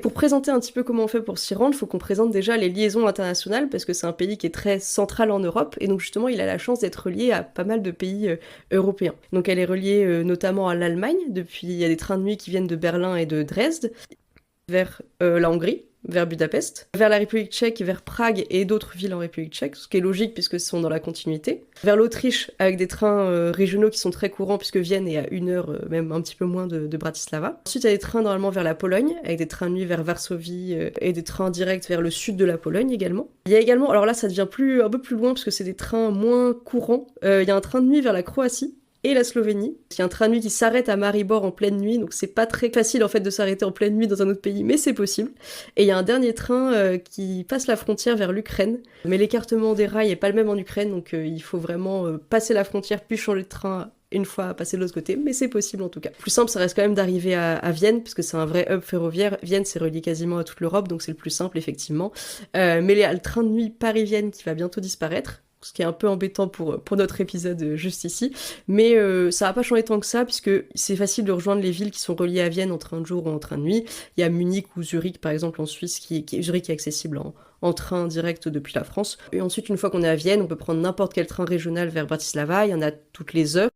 Pour présenter un petit peu comment on fait pour s'y rendre, il faut qu'on présente déjà les liaisons internationales, parce que c'est un pays qui est très central en Europe, et donc justement il a la chance d'être relié à pas mal de pays européens. Donc elle est reliée notamment à l'Allemagne, depuis il y a des trains de nuit qui viennent de Berlin et de Dresde, vers la Hongrie, vers Budapest, vers la République tchèque, vers Prague et d'autres villes en République tchèque, ce qui est logique puisque ce sont dans la continuité. Vers l'Autriche, avec des trains régionaux qui sont très courants puisque Vienne est à 1 heure, même un petit peu moins de Bratislava. Ensuite, il y a des trains normalement vers la Pologne, avec des trains de nuit vers Varsovie et des trains directs vers le sud de la Pologne également. Il y a également, alors là ça devient un peu plus loin parce que c'est des trains moins courants, il y a un train de nuit vers la Croatie, et la Slovénie. Il y a un train de nuit qui s'arrête à Maribor en pleine nuit, donc c'est pas très facile en fait de s'arrêter en pleine nuit dans un autre pays, mais c'est possible. Et il y a un dernier train qui passe la frontière vers l'Ukraine, mais l'écartement des rails est pas le même en Ukraine, donc il faut vraiment passer la frontière puis changer de train une fois passé de l'autre côté, mais c'est possible en tout cas. Plus simple, ça reste quand même d'arriver à Vienne, parce que c'est un vrai hub ferroviaire. Vienne, c'est relié quasiment à toute l'Europe, donc c'est le plus simple, effectivement. Mais il y a le train de nuit Paris-Vienne qui va bientôt disparaître, ce qui est un peu embêtant pour notre épisode juste ici, mais ça va pas changer tant que ça, puisque c'est facile de rejoindre les villes qui sont reliées à Vienne en train de jour ou en train de nuit. Il y a Munich ou Zurich, par exemple, en Suisse, Zurich est accessible en train direct depuis la France. Et ensuite, une fois qu'on est à Vienne, on peut prendre n'importe quel train régional vers Bratislava, il y en a toutes les heures.